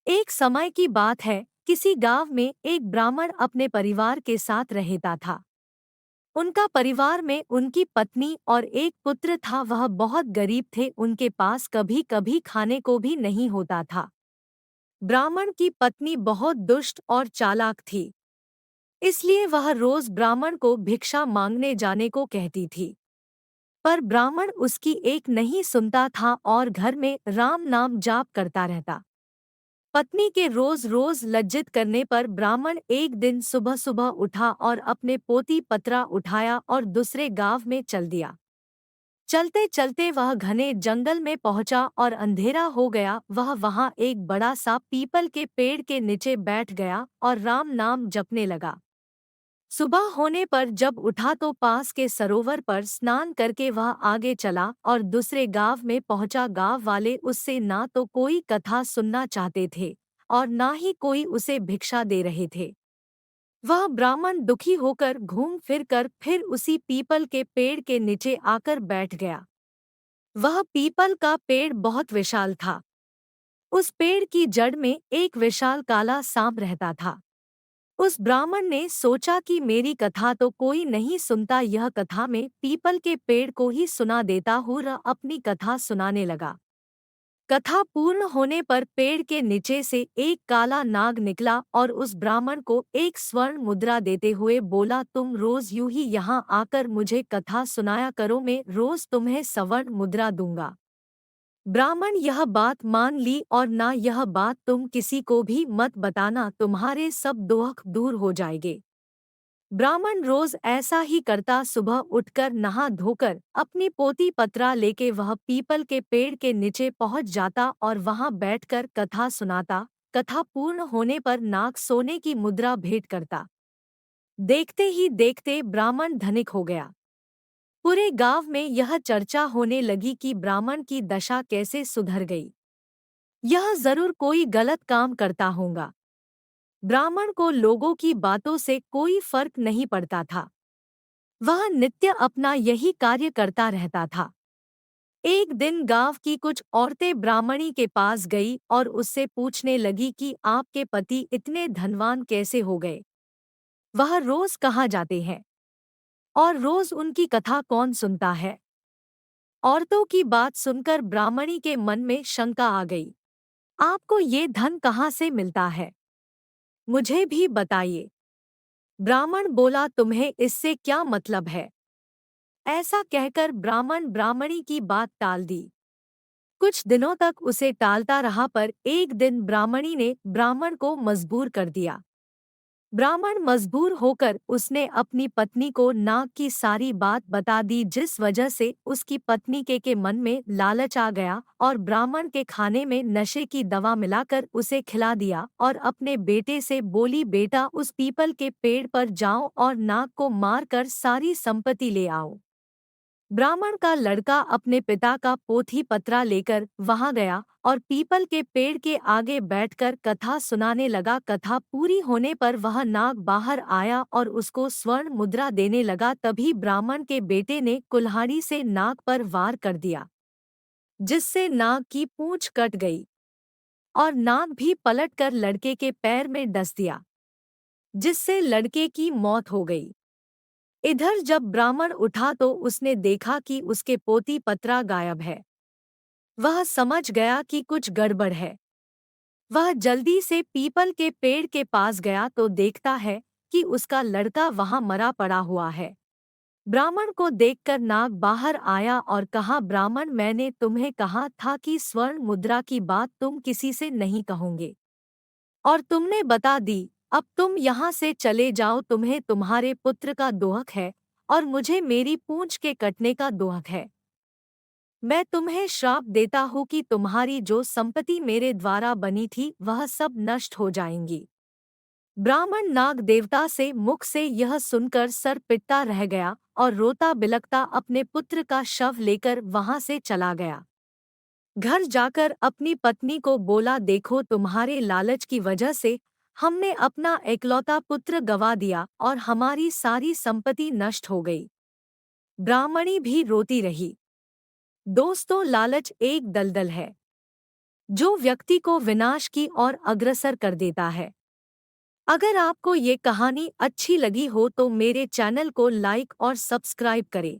एक समय की बात है, किसी गांव में एक ब्राह्मण अपने परिवार के साथ रहता था। उनका परिवार में उनकी पत्नी और एक पुत्र था। वह बहुत गरीब थे, उनके पास कभी कभी खाने को भी नहीं होता था। ब्राह्मण की पत्नी बहुत दुष्ट और चालाक थी, इसलिए वह रोज ब्राह्मण को भिक्षा मांगने जाने को कहती थी। पर ब्राह्मण उसकी एक नहीं सुनता था और घर में राम नाम जाप करता रहता। पत्नी के रोज रोज लज्जित करने पर ब्राह्मण एक दिन सुबह सुबह उठा और अपने पोती पत्रा उठाया और दूसरे गांव में चल दिया। चलते चलते वह घने जंगल में पहुंचा और अंधेरा हो गया। वह वहां एक बड़ा सा पीपल के पेड़ के नीचे बैठ गया और राम नाम जपने लगा। सुबह होने पर जब उठा तो पास के सरोवर पर स्नान करके वह आगे चला और दूसरे गांव में पहुंचा। गांव वाले उससे ना तो कोई कथा सुनना चाहते थे और ना ही कोई उसे भिक्षा दे रहे थे। वह ब्राह्मण दुखी होकर घूम फिर कर फिर उसी पीपल के पेड़ के नीचे आकर बैठ गया। वह पीपल का पेड़ बहुत विशाल था। उस पेड़ की जड़ में एक विशाल काला सांप रहता था। उस ब्राह्मण ने सोचा कि मेरी कथा तो कोई नहीं सुनता, यह कथा मैं पीपल के पेड़ को ही सुना देता हूँ। वह अपनी कथा सुनाने लगा। कथा पूर्ण होने पर पेड़ के नीचे से एक काला नाग निकला और उस ब्राह्मण को एक स्वर्ण मुद्रा देते हुए बोला, तुम रोज यूं ही यहाँ आकर मुझे कथा सुनाया करो, मैं रोज तुम्हें स्वर्ण मुद्रा दूंगा। ब्राह्मण यह बात मान ली और ना यह बात तुम किसी को भी मत बताना, तुम्हारे सब दुख दूर हो जाएंगे। ब्राह्मण रोज ऐसा ही करता। सुबह उठकर नहा धोकर अपनी पोती पत्रा लेके वह पीपल के पेड़ के नीचे पहुंच जाता और वहां बैठकर कथा सुनाता। कथा पूर्ण होने पर नाग सोने की मुद्रा भेंट करता। देखते ही देखते ब्राह्मण धनिक हो गया। पूरे गांव में यह चर्चा होने लगी कि ब्राह्मण की दशा कैसे सुधर गई। यह जरूर कोई गलत काम करता होगा। ब्राह्मण को लोगों की बातों से कोई फर्क नहीं पड़ता था। वह नित्य अपना यही कार्य करता रहता था। एक दिन गांव की कुछ औरतें ब्राह्मणी के पास गई और उससे पूछने लगी कि आपके पति इतने धनवान कैसे हो गए? वह रोज कहाँ जाते हैं और रोज उनकी कथा कौन सुनता है? औरतों की बात सुनकर ब्राह्मणी के मन में शंका आ गई। आपको ये धन कहाँ से मिलता है? मुझे भी बताइए। ब्राह्मण बोला, तुम्हें इससे क्या मतलब है? ऐसा कहकर ब्राह्मण ब्राह्मणी की बात टाल दी। कुछ दिनों तक उसे टालता रहा, पर एक दिन ब्राह्मणी ने ब्राह्मण को मजबूर कर दिया। ब्राह्मण मजबूर होकर उसने अपनी पत्नी को नाग की सारी बात बता दी, जिस वजह से उसकी पत्नी के मन में लालच आ गया और ब्राह्मण के खाने में नशे की दवा मिलाकर उसे खिला दिया और अपने बेटे से बोली, बेटा उस पीपल के पेड़ पर जाओ और नाग को मार कर सारी संपत्ति ले आओ। ब्राह्मण का लड़का अपने पिता का पोथी पत्रा लेकर वहां गया और पीपल के पेड़ के आगे बैठकर कथा सुनाने लगा। कथा पूरी होने पर वह नाग बाहर आया और उसको स्वर्ण मुद्रा देने लगा। तभी ब्राह्मण के बेटे ने कुल्हाड़ी से नाग पर वार कर दिया, जिससे नाग की पूंछ कट गई और नाग भी पलटकर लड़के के पैर में डस दिया, जिससे लड़के की मौत हो गई। इधर जब ब्राह्मण उठा तो उसने देखा कि उसके पोती पत्रा गायब है। वह समझ गया कि कुछ गड़बड़ है। वह जल्दी से पीपल के पेड़ के पास गया तो देखता है कि उसका लड़का वहां मरा पड़ा हुआ है। ब्राह्मण को देखकर नाग बाहर आया और कहा, ब्राह्मण, मैंने तुम्हें कहा था कि स्वर्ण मुद्रा की बात तुम किसी से नहीं कहोगे, और तुमने बता दी। अब तुम यहाँ से चले जाओ, तुम्हें तुम्हारे पुत्र का दुख है और मुझे मेरी पूंछ के कटने का दुख है। मैं तुम्हें श्राप देता हूँ कि तुम्हारी जो संपत्ति मेरे द्वारा बनी थी वह सब नष्ट हो जाएंगी। ब्राह्मण नाग देवता से मुख से यह सुनकर सर पिटता रह गया और रोता बिलखता अपने पुत्र का शव लेकर वहां से चला गया। घर जाकर अपनी पत्नी को बोला, देखो, तुम्हारे लालच की वजह से हमने अपना एकलौता पुत्र गंवा दिया और हमारी सारी संपत्ति नष्ट हो गई। ब्राह्मणी भी रोती रही। दोस्तों, लालच एक दलदल है। जो व्यक्ति को विनाश की ओर अग्रसर कर देता है। अगर आपको ये कहानी अच्छी लगी हो तो मेरे चैनल को लाइक और सब्सक्राइब करें।